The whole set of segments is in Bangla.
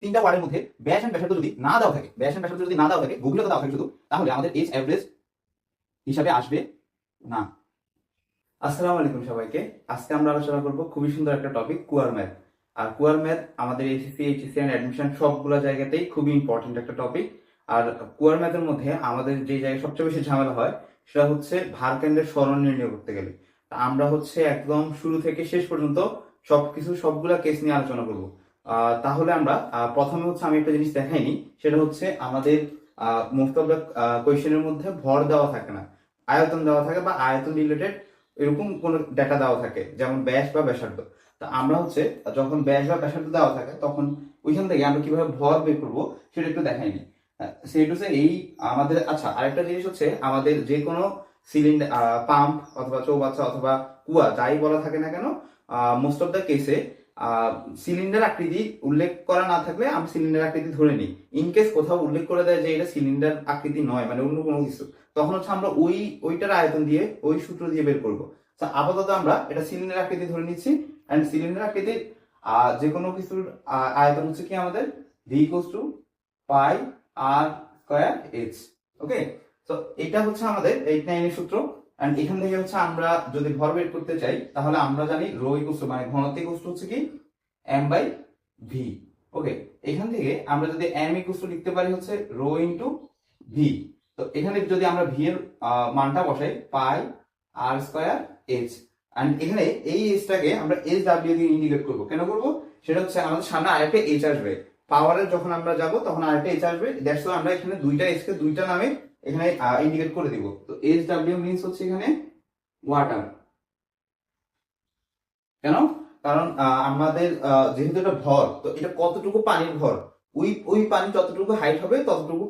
তিনটা ওয়ার্ডের মধ্যে ব্যাস এন্ড ব্যাসার্ধ যদি না দেওয়া থাকে, ব্যাস এন্ড ব্যাসার্ধ যদি না দেওয়া থাকে, গভীরতা দেওয়া থাকে শুধু, তাহলে আমাদের এইচ অ্যাভারেজ হিসাবে আসবে না। আসসালামু আলাইকুম সবাইকে। আজকে আমরা আলোচনা করব খুবই সুন্দর একটা টপিক, কুয়ার ম্যাথ। আর কুয়ার ম্যাথ আমাদের এসএসসি, এইচএসসি এন্ড অ্যাডমিশন সবগুলো জায়গাতেই খুবই ইম্পর্টেন্ট একটা টপিক। আর কুয়ার ম্যাথের মধ্যে আমাদের যে জায়গায় সবচেয়ে বেশি ঝামেলা হয় সেটা হচ্ছে ভারকেন্দ্রের সরণ নির্ণয় করতে গেলে। তা আমরা হচ্ছে একদম শুরু থেকে শেষ পর্যন্ত সবগুলা কেস নিয়ে আলোচনা করব। তাহলে আমরা প্রথমে হচ্ছে আমি একটা জিনিস দেখাইনি, সেটা হচ্ছে আমাদের মোস্ট অফ দ্য কোয়েশ্চেনের মধ্যে ভর দেওয়া থাকে না, আয়তন দেওয়া থাকে বা আয়তন রিলেটেড এরকম কোন ডাটা দেওয়া থাকে, যেমন ব্যাস বা ব্যাসার্ধ। তা আমরা হচ্ছে যখন ব্যাস বা ব্যাসার্ধ দেওয়া থাকে তখন ওইখান থেকে আমরা কিভাবে ভর বের করবো সেটা একটু দেখাইনি। সেটা হচ্ছে এই আমাদের, আচ্ছা আরেকটা জিনিস হচ্ছে আমাদের যে কোনো সিলিন্ডার, পাম্প অথবা চৌবাচ্চা অথবা কুয়া যাই বলা থাকে না কেন, মোস্ট অফ দ্য কেসে সিলিন্ডার আকৃতি উল্লেখ করা না থাকলে আমরা সিলিন্ডার আকৃতি ধরে নিই। ইনকেস কোথাও উল্লেখ করে দেয় যে এটা সিলিন্ডার আকৃতি নয়, মানে অন্য কোনো কিছু, তখন হচ্ছে আমরা ওইটার আয়তন দিয়ে ওই সূত্র দিয়ে বের করবো। আপাতত আমরা এটা সিলিন্ডার আকৃতি ধরে নিচ্ছি, এন্ড সিলিন্ডার আকৃতির যে কোনো কিছুর আয়তন হচ্ছে কি আমাদের v equals to pi R square H. Okay, তো এটা হচ্ছে আমাদের 8-9 এর সূত্র। এন্ড এখান থেকে হচ্ছে আমরা যদি ভর বের করতে চাই তাহলে আমরা জানি রো ইকুয়ালস টু মানে ঘনত্ব ইকুয়ালস টু হচ্ছে কি m বাই v। ওকে, এখান থেকে আমরা যদি m ইকুয়ালস টু লিখতে পারি হচ্ছে রো ইনটু v। তো এখানে যদি আমরা v এর মানটা বসাই পাই আর স্কয়ার এইচ, এন্ড এখানে এই এইচটাকে আমরা এইচ ডাব্লিউ দিয়ে ইন্ডিকেট করব। কেন করব? সেটা হচ্ছে আমাদের সামনে আরেকটা এইচ আসবে, পাওয়ারের যখন আমরা যাব তখন আরেকটা এইচ আসবে, দ্যাটস ওয়াই আমরা এখানে দুইটা এইচ কে দুইটা নামে এখানে ইন্ডিকেট করে দিব। তো এইচ ডাব্লিউ মিন্স হচ্ছে এখানে ওয়াটার। কেন? কারণ আমাদের যেহেতু এটা ভর, তো এটা কতটুকু পানির ভর, ওই পানি যতটুকু হাইট হবে ততটুকু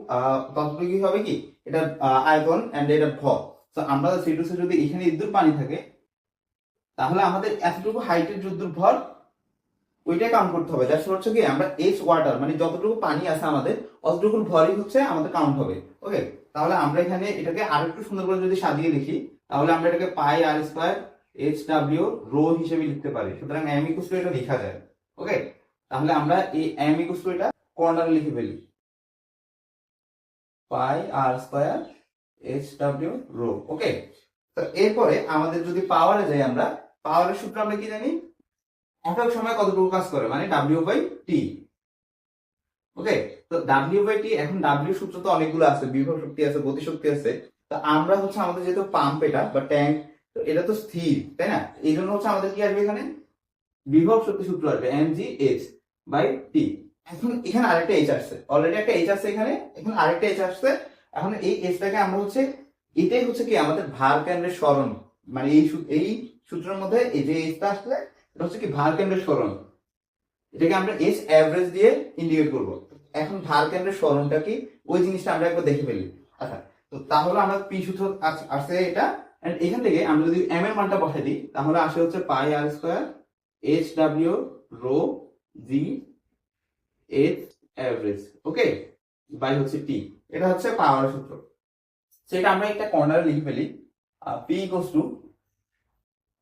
হবে কি এটা আয়তন, এন্ড এটা ভর। তো আমরা সিটুসে যদি এখানে ইদ্দুর পানি থাকে তাহলে আমাদের এতটুকু হাইটের যদ্দুর ভর ওইটাই কাউন্ট করতে হবে। দ্যাটস হচ্ছে কি আমরা এইচ ওয়াটার মানে যতটুকু পানি আছে আমাদের অতটুকু ভরই হচ্ছে আমাদের কাউন্ট হবে। ওকে, তাহলে আমরা এখানে এটাকে আরেকটু সুন্দর করে যদি সাজিয়ে লিখি তাহলে আমরা এটাকে পাই R square H W rho হিসেবে লিখতে পারি। সুতরাং এম ইকুয়ালস টু এটা লেখা যায়। ওকে, তাহলে আমরা এই এম ইকুয়ালস টু এটা কর্নারে লিখে ফেলি, পাই R square H W rho. ওকে, তো এরপরে আমাদের যদি পাওয়ারে যাই, আমরা পাওয়ারের সূত্র আমরা কি জানি, একক সময় কতটুকু কাজ করে মানে ডাব্লিউ বাই টি। ওকে, তো ডাব্লিউ বাই টি, এখন ডাব্লিউ সূত্র তো অনেকগুলো আছে, বিভব শক্তি আছে, গতি শক্তি আছে। তো আমরা হচ্ছে আমাদের যেহেতু পাম্প এটা বা ট্যাঙ্ক, তো এটা তো স্থির, তাই না? এই জন্য হচ্ছে আমাদের কি আসবে, এখানে বিভব শক্তি সূত্র আসবে M G H by T. এখন এখানে আরেকটা এইচ আসছে, অলরেডি একটা এইচ আসছে এখানে, এখন আরেকটা এইচ আসছে। এখন এই এইচটাকে আমরা হচ্ছে, এটাই হচ্ছে কি আমাদের ভার কেন্দ্রের সরণ, মানে এই সূত্রের মধ্যে এই যে এইচটা আসলে এটা হচ্ছে কি ভার কেন্দ্রের সরণ, এটাকে আমরা এইচ অ্যাভারেজ দিয়ে ইন্ডিকেট করব। এখন ভার কেন্দ্রের সরণটা কি ওই জিনিসটা আমরা একবার দেখে ফেলি। আচ্ছা, তো তাহলে আমরা পি সূত্র আসছে এটা, এন্ড এখান থেকে আমরা যদি এম এর মানটা বসাই দিই তাহলে আসে হচ্ছে pi R square H W rho G H average. Okay, by হচ্ছে টি, এটা হচ্ছে পাওয়ার সূত্র। সেটা আমরা একটা কর্নারে লিখে ফেলি, P equals to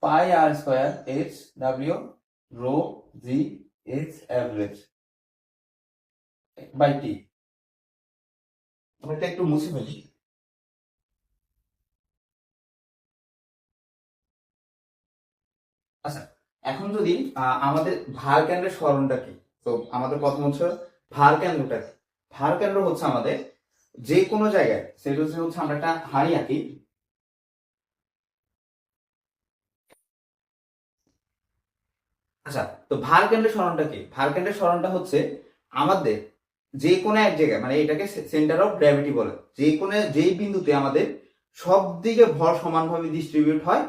pi R square H W rho G H average by T. আমরা এটা একটু মুছে ফেলি। আচ্ছা, এখন যদি আমাদের ভার কেন্দ্রের সরণটা কি, তো আমাদের প্রথম হচ্ছে ভার কেন্দ্রটা কি। ভার কেন্দ্র হচ্ছে আমাদের যে কোনো জায়গায়, সেটা হচ্ছে আমরা একটা হাঁড়ি আঁকি। আচ্ছা, তো ভার কেন্দ্রের সরণটা কি? ভার কেন্দ্রের সরণটা হচ্ছে আমাদের যে কোনো এক জায়গায়, মানে এটাকে সেন্টার অফ গ্র্যাভিটি বলে, যে কোনো যেই বিন্দুতে আমাদের সব দিকে ভর সমানভাবে ডিস্ট্রিবিউট হয়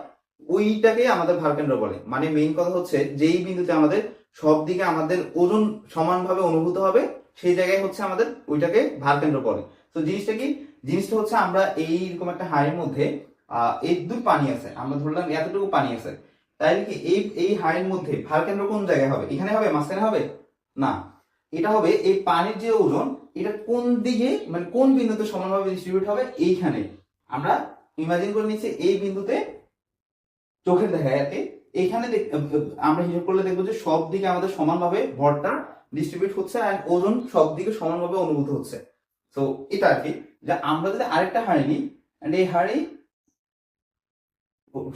ওইটাকে আমাদের ভারকেন্দ্র বলে। মানে মেইন কথা হচ্ছে যেই বিন্দুতে আমাদের সব দিকে আমাদের ওজন সমানভাবে অনুভূত হবে সেই জায়গায় হচ্ছে আমাদের ওইটাকে ভারকেন্দ্র বলে। তো জিনিসটা কি? জিনিসটা হচ্ছে আমরা এইরকম একটা হাড়ির মধ্যে এক দূর পানি আছে, আমরা ধরলাম এতটুকু পানি আছে, তাইলে কি এই হাড়ির মধ্যে ভারকেন্দ্র কোন জায়গায় হবে? এখানে হবে? মাঝখানে হবে? না, এটা হবে এই পানির যে ওজন এটা কোন দিকে মানে কোন বিন্দুতে সমানভাবে ডিস্ট্রিবিউট হবে এইখানে। আমরা ইমাজিন করে নিচ্ছি এই বিন্দুতে চোখের দেখায় আর কি, এখানে আমরা হিসাব করলে দেখবো যে সব দিকে আমাদের সমানভাবে ভরটা ডিস্ট্রিবিউট হচ্ছে অ্যান্ড ওজন সব দিকে সমানভাবে অনুভূত হচ্ছে। তো এটা আর কি, যে আমরা যদি আরেকটা হাঁড়ি নিই অ্যান্ড এই হাঁড়ি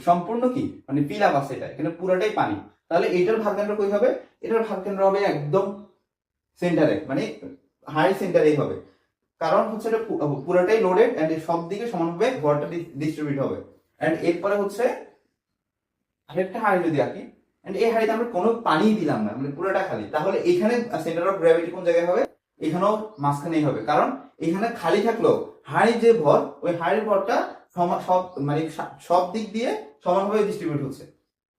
সম্পূর্ণ কি মানে ফিল আপ আছে, এটা এখানে পুরোটাই পানি, তাহলে এটার ভারকেন্দ্র কই হবে? এটার ভারকেন্দ্র হবে একদম সেন্টারে, মানে হাই সেন্টারেই হবে, কারণ হচ্ছে এটা পুরোটাই লোডেড এন্ড সব দিকে সমানভাবে ভরটা ডিস্ট্রিবিউট হবে। এন্ড এরপরে হচ্ছে আরেকটা হাঁড়ি যদি আঁকি, এন্ড এই হাঁড়িতে আমরা কোনো পানি দিলাম না, মানে পুরোটা খালি, তাহলে এখানে সেন্টার অফ গ্র্যাভিটি কোন জায়গায় হবে? এখানেও মাঝখানেই হবে, কারণ এখানে খালি থাকলেও হাঁড়ির যে ভর, ওই হাঁড়ির ভরটা সব মানে সব দিক দিয়ে সমানভাবে ডিস্ট্রিবিউট হচ্ছে,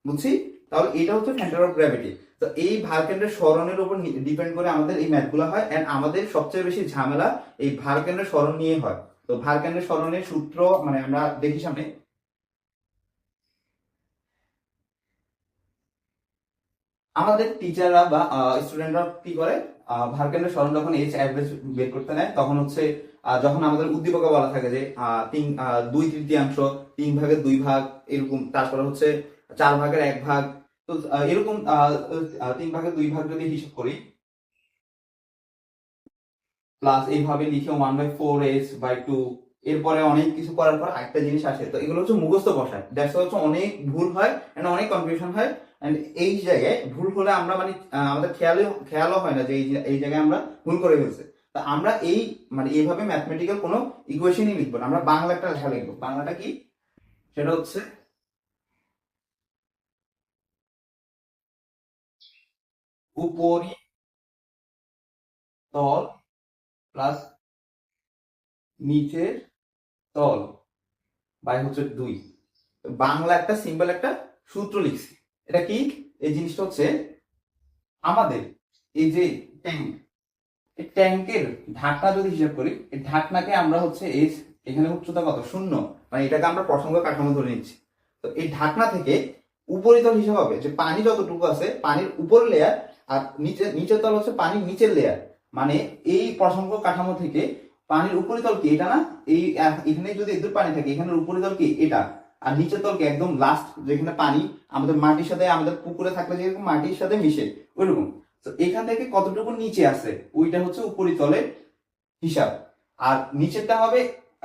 বুঝছি? তাহলে এটা হচ্ছে সেন্টার অফ গ্র্যাভিটি। তো এই ভারকেন্দ্রের সরণের উপর ডিপেন্ড করে আমাদের এই ম্যাথগুলো হয়, এন্ড আমাদের সবচেয়ে বেশি ঝামেলা এই ভারকেন্দ্রের সরণ নিয়ে হয়। তো ভারকেন্দ্রের সরণের সূত্র মানে আমরা দেখি সামনে। আমাদের টিচাররা বা স্টুডেন্টরা কি করে, ভারকেন্দ্রের সরণ যখন এইচ অ্যাভারেজ বের করতে নেয়, তখন হচ্ছে যখন আমাদের উদ্দীপকে বলা থাকে যে 2/3 3 ভাগের 2 ভাগ এরকম, তারপরে হচ্ছে 4 ভাগের 1 ভাগ, তো এরকম 3 ভাগের 2 ভাগ যদি হিসাব করি, প্লাস এইভাবে লিখে 1/4s/2, এরপরে অনেক কিছু করার পর একটা জিনিস আসে, তো এগুলো হচ্ছে মুখস্থ বসায়, দ্যাটস হচ্ছে অনেক ভুল হয় এন্ড অনেক কনফিউশন হয়। এন্ড এই জায়গায় ভুল হলে আমরা মানে আমাদের খেয়ালও হয় না যে এই জায়গায় আমরা ভুল করে ফেলছে। তা আমরা এই মানে এইভাবে ম্যাথমেটিক্যাল কোনো ইকুয়েশনই লিখবো না, আমরা বাংলা একটা লেখা লিখবো। বাংলাটা কি? সেটা হচ্ছে উপরিতল প্লাস নিচের তল বাই হচ্ছে 2। বাংলা একটা সিম্পল একটা সূত্র লিখছি। এটা কি? এই জিনিসটা হচ্ছে আমাদের এই যে ট্যাঙ্ক, এই ট্যাঙ্কের ঢাকনা যদি হিসাব করি, এই ঢাকনাকে আমরা হচ্ছে এই এখানে উচ্চতা কত? 0, মানে এটাকে আমরা প্রসঙ্গ কাঠামো ধরে নিচ্ছি। তো এই ঢাকনা থেকে উপরিতল হিসাব হবে যে পানি যতটুকু আছে পানির উপর লেয়ার, আর নিচের তল হচ্ছে পানির নিচের লেয়ার, মানে এই প্রসঙ্গ কাঠামো থেকে পানির উপরিতল কি এটা না, এই এখানে যদি একটু পানি থাকে এখানের উপরিতল কি এটা, আর নিচের তল কি একদম লাস্ট যেখানে পানি আমাদের মাটির সাথে, আমাদের পুকুরে থাকলে যেরকম মাটির সাথে মিশে ওইরকম, তো এখান থেকে কতটুকু নিচে আছে ওইটা হচ্ছে উপরিতলের হিসাব। আর নিচেরটা হবে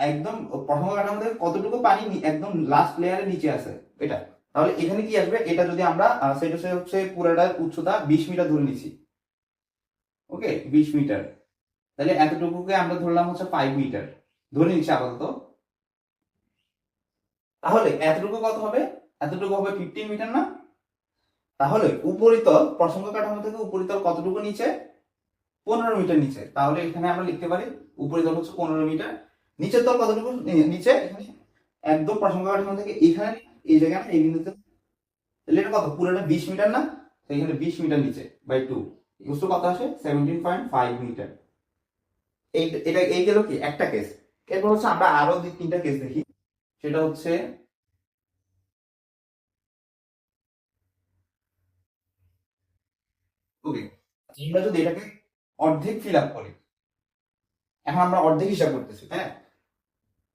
একদম প্রথম কাঠামো থেকে কতটুকু পানি একদম লাস্ট লেয়ারের নিচে আছে এটা। তাহলে এখানে কি আসবে? এটা যদি আমরা সেটা হচ্ছে পুরোটার উচ্চতা 20 মিটার ধরে নিচ্ছি, ওকে 20 মিটার, তাহলে এতটুকুকে আমরা ধরলাম হচ্ছে 5 মিটার ধরে নিচ্ছি আপাতত। তাহলে এতটুকু কত হবে? এতটুকু হবে 15 মিটার না? তাহলে উপরিতল প্রসঙ্গ কাঠামো থেকে উপরিতল কতটুকু নিচে? 15 মিটার নিচে। তাহলে এখানে আমরা লিখতে পারি উপরিতল হচ্ছে 15 মিটার, নিচের তল কতটুকু নিচে? এখানে একদম প্রসঙ্গ কাঠামো থেকে এখানে এই জায়গায় এই বিন্দুতে, তাহলে এটা কত? পুরোটা 20 মিটার না? তো এখানে 20 মিটার নিচে বাই 2 ইকুয়াল টু কত আসে? 17.5 মিটার। এটা এই গেল কি একটা কেস। এরপর হচ্ছে আমরা আরো 2-3টা কেস দেখি। সেটা হচ্ছে ওকে, আমরা যদি এটাকে অর্ধেক ফিল আপ করি, এখন আমরা অর্ধেক হিসাব করতেছি, হ্যাঁ,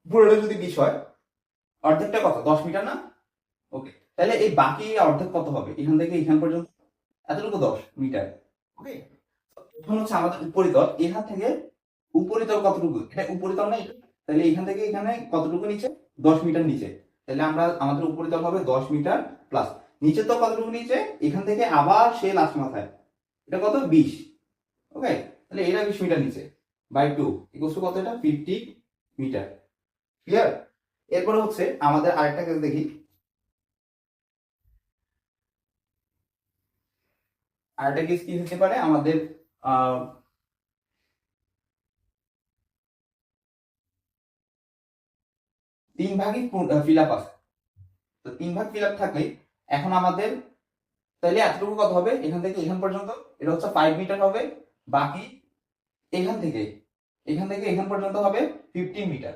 পুরোটা যদি 20 হয় অর্ধেকটা কত? 10 মিটার না? ওকে, তাহলে এই বাকি অর্ধেক কত হবে? এখান থেকে এখান পর্যন্ত এতটুকু 10 মিটার, ওকে। এখন হচ্ছে আমাদের উপরিতল, এখান থেকে উপরিতল কতটুকু? এটা উপরিতল না এটা, তাহলে এখান থেকে এখানে কতটুকু নিচে? 10 মিটার নিচে, তাহলে আমরা আমাদের উপরিতল হবে 10 মিটার প্লাস নিচের তল কতটুকু নিচে? এখান থেকে আবার সে লাস্ট মাথায়, এটা কত? 20, ওকে, তাহলে এটা 20 মিটার নিচে বাই 2 ইকুয়াল টু কত? এটা 50 মিটার। ক্লিয়ার? এরপরে হচ্ছে আমাদের আরেকটা কেস দেখি। আরেকটা কেস কি হতে পারে আমাদের? আহ 3 ভাগই ফিল আপ আছে, তো 3 ভাগ ফিল আপ থাকলে এখন আমাদের তাহলে এতটুকু কত হবে? এখান থেকে এখান পর্যন্ত এটা হচ্ছে 5 মিটার হবে, বাকি এখান থেকে এখান পর্যন্ত হবে 15 মিটার,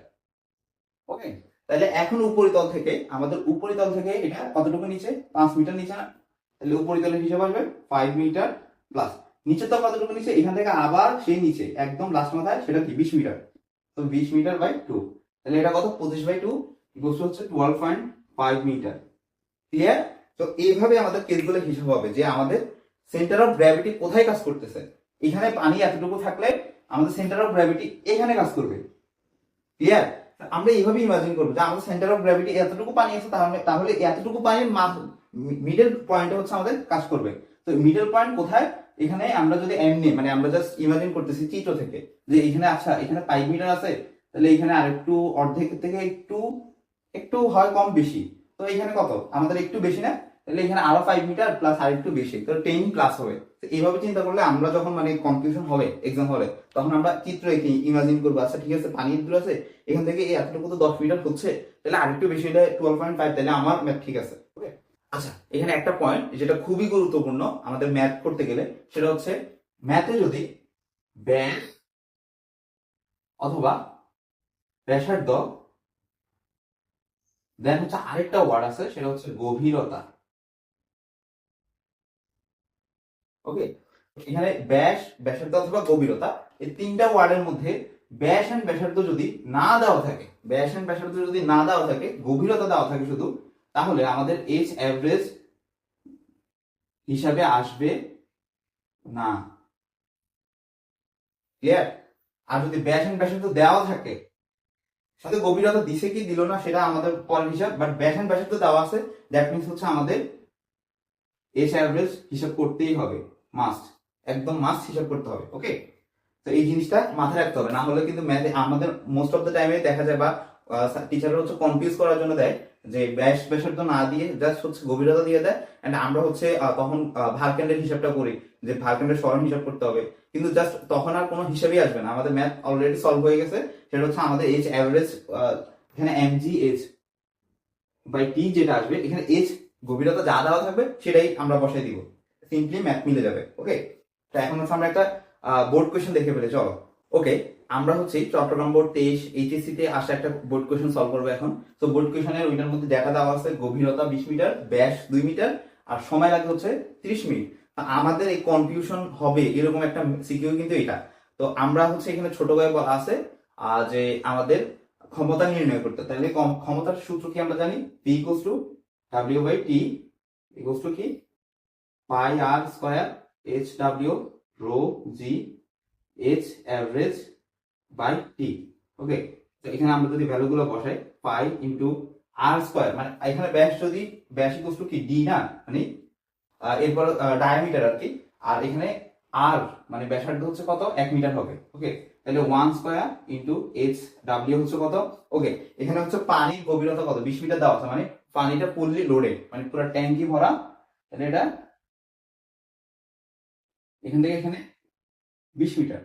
ওকে। তাহলে এখন উপরিতল থেকে আমাদের উপরিতল থেকে এটা কতটুকু নিচে? 5 মিটার নিচে না? তাহলে উপরিতলের হিসাব আসবে 5 মিটার প্লাস নিচে তো কতটুকু নিচে? এখান থেকে আবার সেই নিচে একদম লাস্ট মাথায় সেটা কি 20 মিটার, তো 20 মিটার বাই 2, তাহলে এটা কত? 25/2 ইকুয়াল টু হচ্ছে 12.5 মিটার। ক্লিয়ার? তো এইভাবে আমাদের কেসগুলো হিসাব হবে যে আমাদের সেন্টার অফ গ্র্যাভিটি কোথায় কাজ করতেছে। এখানে পানি এতটুকু থাকলে আমাদের সেন্টার অফ গ্র্যাভিটি এখানে কাজ করবে। ক্লিয়ার? আমরা এইভাবে ইমাজিন করবো যে আমাদের সেন্টার অফ গ্র্যাভিটি এতটুকু পানি আছে, তাহলে তাহলে এতটুকু পানির মিডল পয়েন্টে হচ্ছে আমাদের কাজ করবে। তো মিডল পয়েন্ট কোথায়? এখানে আমরা যদি এমনি মানে আমরা জাস্ট ইমাজিন করতেছি চিত্র থেকে যে এখানে আচ্ছা এখানে 5 মিটার আছে, তাহলে এখানে আরেকটু অর্ধেক থেকে একটু একটু হয় কম বেশি, তো এখানে কত আমাদের একটু বেশি না, তাহলে এখানে আরো 5 মিটার প্লাস আর একটু বেশি, তো 10 প্লাস হবে। তো এইভাবে চিন্তা করলে আমরা যখন মানে কনফিউশন হবে এক্সাম হলে, তখন আমরা চিত্র এঁকে ইমাজিন করবো আচ্ছা ঠিক আছে পানি দূর আছে, এখান থেকে এই এতটুকু তো 10 মিটার হচ্ছে, তাহলে আরেকটু বেশি হলে 12.5, তাহলে আমার ম্যাথ ঠিক আছে। ওকে, আচ্ছা এখানে একটা পয়েন্ট যেটা খুবই গুরুত্বপূর্ণ আমাদের ম্যাথ করতে গেলে, সেটা হচ্ছে ম্যাথে যদি ব্যাস অথবা ব্যাসার্ধ, দেন হচ্ছে আরেকটা ওয়ার্ড আছে সেটা হচ্ছে গভীরতা। ওকে, এখানে ব্যাস, ব্যাসার্ধ অথবা গভীরতা, এই তিনটা ওয়ার্ডের মধ্যে ব্যাস এন্ড ব্যাসার্ধ যদি না দেওয়া থাকে, ব্যাস এন্ড ব্যাসার্ধ যদি না দেওয়া থাকে, গভীরতা দেওয়া থাকে শুধু, তাহলে আমাদের এইচ অ্যাভারেজ হিসাবে আসবে না। ক্লিয়ার? আর যদি ব্যাস এন্ড ব্যাসার্ধ দেওয়া থাকে, সাথে গভীরতা দিছে কি দিল না সেটা আমাদের পরের হিসাব, বাট ব্যাস এন্ড ব্যাসার্ধ দেওয়া আছে, দ্যাট মিনস হচ্ছে আমাদের এইচ অ্যাভারেজ হিসাব করতেই হবে, মাস্ট, একদম মাস্ট হিসাব করতে হবে। ওকে, তো এই জিনিসটা মাথায় রাখতে হবে, না হলে কিন্তু ম্যাথে আমাদের মোস্ট অফ দ্য টাইমে দেখা যায় বা টিচাররা হচ্ছে কনফিউজ করার জন্য দেয় যে ব্যাস ব্যাসার্ধ না দিয়ে জাস্ট হচ্ছে গভীরতা দিয়ে দেয়, এন্ড আমরা হচ্ছে তখন ভারকেন্ডের হিসাবটা করি যে ভারকেন্ডের সরণ হিসাব করতে হবে, কিন্তু জাস্ট তখন আর কোনো হিসাবই আসবে না, আমাদের ম্যাথ অলরেডি সলভ হয়ে গেছে। সেটা হচ্ছে আমাদের এইচ অ্যাভারেজ, এখানে এমজি এইচ বাই টি যেটা আসবে, এখানে এইচ গভীরতা যা দেওয়া থাকবে সেটাই আমরা বসাই দিব, সিম্পলি ম্যাথ মিলে যাবে। ওকে, তো এখন হচ্ছে আমরা একটা বোর্ড কোয়েশ্চেন দেখে ফেলে, চলো। ওকে, আমরা হচ্ছে চট্টগ্রাম বোর্ড 23 এইচএসসি তে আসা একটা বোর্ড কোয়েশ্চেন সলভ করবো এখন। তো বোর্ড কোয়েশ্চেনের ওইটার মধ্যে ডেটা দেওয়া আছে গভীরতা 20 মিটার, ব্যাস 2 মিটার, আর সময় লাগে হচ্ছে 30 মিনিট। তা আমাদের এই কনফিউশন হবে এরকম একটা সিকিউ কিন্তু এটা। তো আমরা হচ্ছে এখানে ছোট ভাই বলা আছে যে আমাদের ক্ষমতা নির্ণয় করতে, তাহলে ক্ষমতার সূত্র কি আমরা জানি, P equals to W by T equals to কি pi R square H W rho G H average by T. Okay, তো এখানে আমরা যদি ভ্যালুগুলো বসাই, পাই ইন্টু আর স্কয়ার, মানে এখানে ব্যাস যদি ব্যাস ইকুয়ালস টু কি ডি না, মানে এরপর ডায়ামিটার আর কি, আর এখানে আর মানে ব্যাসার্ধ হচ্ছে কত 1 মিটার হবে। ওকে, তাহলে 1 স্কয়ার ইন্টু এইচ ডাব্লিউ হচ্ছে কত। ওকে, এখানে হচ্ছে পানির গভীরতা কত 20 মিটার দেওয়া আছে, মানে পানিটা ফুললি লোডেড, মানে পুরো ট্যাঙ্কি ভরা, তাহলে এটা এখান থেকে এখানে 20 মিটার,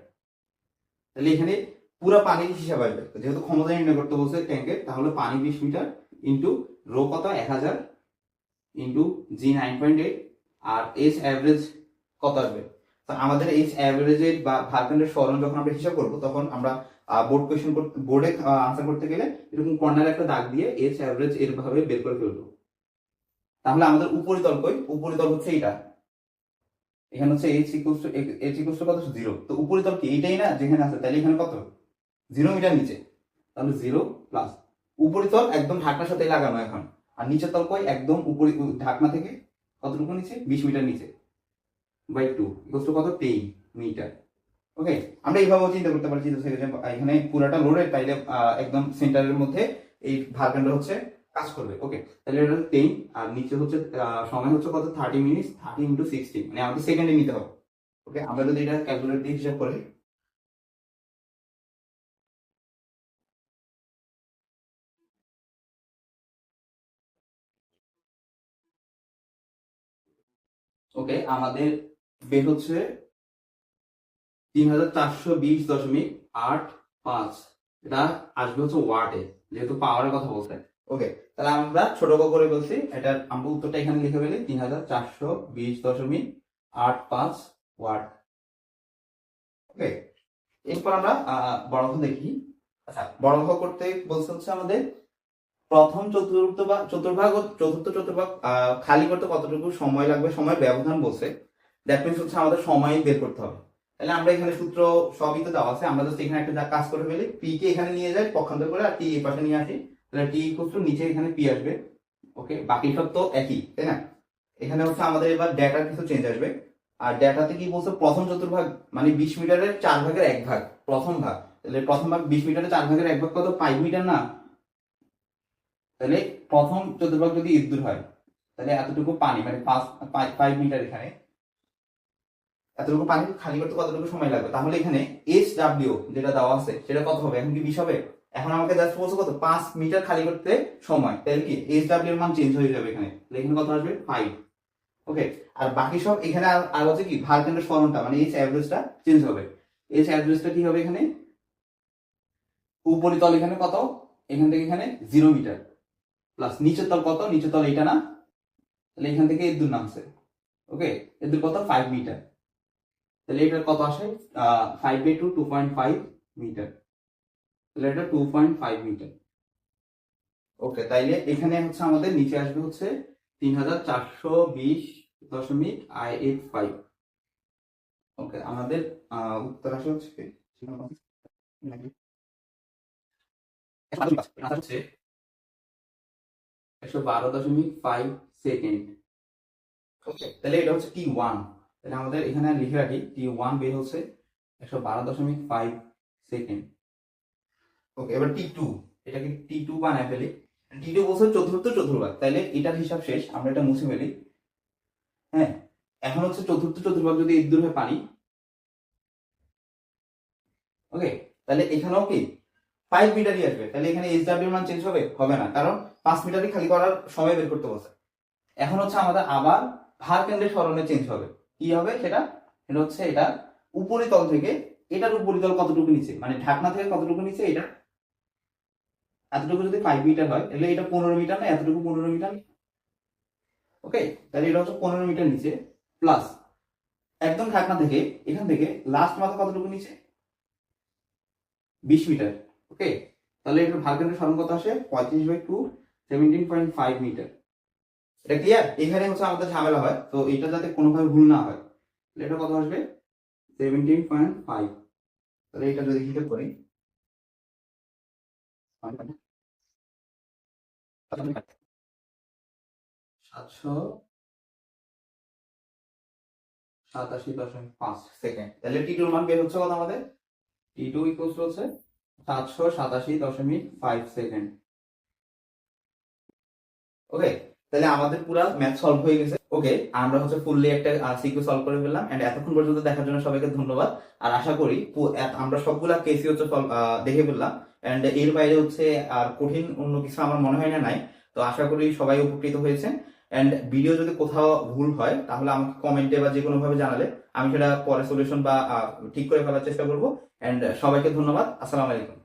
তাহলে এখানে পুরো পানির হিসাব আসবে। যেহেতু ক্ষমতা নির্ণয় করতে বলছে ট্যাঙ্কের, তাহলে পানি 20 মিটার ইন্টু রো কত 1000 ইন্টু জি 9.8, আর এইচ অ্যাভারেজ কত আসবে। তো আমাদের এইচ অ্যাভারেজের বা ভারকেন্ডের সরণ যখন আমরা হিসাব করবো, তখন আমরা বোর্ড কোয়েশ্চেন বোর্ডে আনসার করতে গেলে এরকম কর্নারে একটা দাগ দিয়ে এইচ অ্যাভারেজ এরভাবে বের করে ফেলবো। তাহলে আমাদের উপরিতল কই, উপরিতল হচ্ছে এটা, এখানে হচ্ছে এইচ ইকুয়ালস টু কত 0, তো উপরিতল কি এইটাই না যেখানে আছে, তাহলে এখানে কত 0 মিটার নিচে, তাহলে 0 প্লাস উপরিতল একদম ঢাকনার সাথে লাগানো এখন, আর নিচের তল কই একদম উপরি ঢাকনা থেকে কতটুকু নিচে 20 মিটার নিচে বাই 2 ইকুয়ালস টু কত 10 মিটার। ওকে, আমরা এইভাবেও চিন্তা করতে পারি, চিন্তা থেকে এখানে পুরাটা লোডেড, তাইলে একদম সেন্টারের মধ্যে এই ভারকেন্ড হচ্ছে কাজ করবে। ওকে, তাহলে এটা 10, আর নিচে হচ্ছে সময় হচ্ছে কত 30 মিনিট, 30 ইন্টু 60, মানে আমাদের সেকেন্ডে নিতে হবে। ওকে, আমরা যদি এটা ক্যালকুলেটর দিয়ে হিসাব করি, ওকে আমাদের বের হচ্ছে 3420.85, এটা আসবে হচ্ছে ওয়াটে, যেহেতু পাওয়ারের কথা বলছে। ওকে, তাহলে আমরা ছোট করে বলছি, এটা আমরা উত্তরটা এখানে লিখে ফেলি 3420.85 ওয়াট। ওকে, এরপর আমরা বর্গ দেখি। আচ্ছা, বর্গ করতে বলছে হচ্ছে আমাদের প্রথম চতুর্ভাগ ও চতুর্থ চতুর্ভাগ খালি করতে কতটুকু সময় লাগবে, সময় ব্যবধান বলছে, দ্যাট মিনস হচ্ছে আমাদের সময় বের করতে হবে। তাহলে আমরা এখানে সূত্র সবই তো দেওয়া আছে, আমরা জাস্ট এখানে একটা কাজ করে ফেলি, পি কে এখানে নিয়ে যাই পক্ষান্তর করে, আর টি এই পাশে নিয়ে আসি, তাহলে টি ইকুয়াল টু নিচে এখানে পি আসবে। ওকে, বাকি সব তো একই, তাই না? এখানে হচ্ছে আমাদের এবার ডেটার কিছু চেঞ্জ আসবে, আর ডেটাতে কি বলছে প্রথম চতুর্ভাগ মানে 20 মিটারের 4 ভাগের 1 ভাগ প্রথম ভাগ, তাহলে প্রথম ভাগ 20 মিটারের 4 ভাগের 1 ভাগ কত 5 মিটার না, তাহলে প্রথম চতুর্ভাগ যদি ইদ্দুর হয় তাহলে এতটুকু পানি মানে 5 মিটার, এখানে এতটুকু পানি খালি করতে কতটুকু সময় লাগবে, তাহলে এখানে এস ডাব্লিউ যেটা দেওয়া আছে সেটা কত হবে, এখন কি 20 হবে, এখন আমাকে জাস্ট বলছে কত 5 মিটার খালি করতে সময়, তাহলে কি এস ডাব্লিউ এর মান চেঞ্জ হয়ে যাবে এখানে, তাহলে এখানে কত আসবে 5। ওকে, আর বাকি সব এখানে আর হচ্ছে কি ভারকেন্দ্রের সরণটা মানে এইচ অ্যাভারেজটা চেঞ্জ হবে, এইচ অ্যাভারেজটা কি হবে এখানে উপরিতল এখানে কত, এখান থেকে এখানে 0 মিটার প্লাস নিচের তল কত, নিচের তল এটা না, তাহলে এখান থেকে এর দূর নামছে। ওকে, এর দূর কত 5 মিটার, তাহলে এটা কত আসে 5/2 2.5 মিটার, তাহলে এটা 2.5 মিটার। ওকে, তাইলে এখানে হচ্ছে আমাদের নিচে আসবে হচ্ছে 3420.85। ওকে, আমাদের উত্তর আসে হচ্ছে হচ্ছে 112.5 সেকেন্ড। ওকে, তাহলে এটা হচ্ছে T1, তাহলে আমাদের এখানে লিখে রাখি T1 বের হচ্ছে 112.5 সেকেন্ড। ওকে, এবার T2, এটাকে T2 বানায় ফেলি, T2 বলছে চতুর্থ চতুর্ভাগ, তাহলে এটার হিসাব শেষ, আমরা এটা মুছে ফেলি। হ্যাঁ, এখন হচ্ছে চতুর্থ চতুর্ভাগ যদি এর দূর হয় পানি, ওকে, তাহলে এখানেও কি 5 মিটারই আসবে, তাহলে এখানে এইচ ডাব্লিউ মান চেঞ্জ হবে, হবে না, কারণ 5 মিটারই খালি করার সময় বের করতে বলছে। এখন হচ্ছে আমাদের আবার ভার কেন্দ্রের সরণে চেঞ্জ হবে, কি হবে সেটা, এটা হচ্ছে এটা উপরিতল থেকে এটার উপরিতল কতটুকু নিচে মানে ঢাকনা থেকে কতটুকু নিচে, এটা এতটুকু যদি 5 মিটার হয় তাহলে এটা 15 মিটার না, এতটুকু 15 মিটার। ওকে, তাহলে এটা হচ্ছে 15 মিটার নিচে প্লাস একদম ঢাকনা থেকে এখান থেকে লাস্ট মাথা কতটুকু নিচে 20 মিটার। ওকে, তাহলে এটা ভার কেন্দ্রের সরণ কত আসে 35/2 17.5 মিটার। এটা ক্লিয়ার? এখানে হচ্ছে আমাদের ঝামেলা হয়, তো এটা যাতে কোনোভাবে ভুল না হয়, তাহলে এটা কত আসবে 17.5, তাহলে এটা যদি হিসাব করি 787.5 সেকেন্ড, তাহলে টি2 মান বের হচ্ছে কত আমাদের, টি2 ইকুয়ালস হচ্ছে 787.5 সেকেন্ড। ওকে, তাহলে আমাদের পুরো ম্যাথ সলভ হয়ে গেছে। ওকে, আমরা হচ্ছে ফুললি একটা সিকিউ সলভ করে ফেললাম, এন্ড এতক্ষণ পর্যন্ত দেখার জন্য সবাইকে ধন্যবাদ। আর আশা করি আমরা সবগুলা কেসই হচ্ছে দেখে ফেললাম, এন্ড এর বাইরে হচ্ছে আর কঠিন অন্য কিছু আমার মনে হয় না নাই। তো আশা করি সবাই উপকৃত হয়েছে, এন্ড ভিডিও যদি কোথাও ভুল হয় তাহলে আমাকে কমেন্টে বা যে কোনো ভাবে জানালে আমি সেটা পরে সলিউশন বা ঠিক করে ফেলার চেষ্টা করবো। এন্ড সবাইকে ধন্যবাদ, আসসালামু আলাইকুম।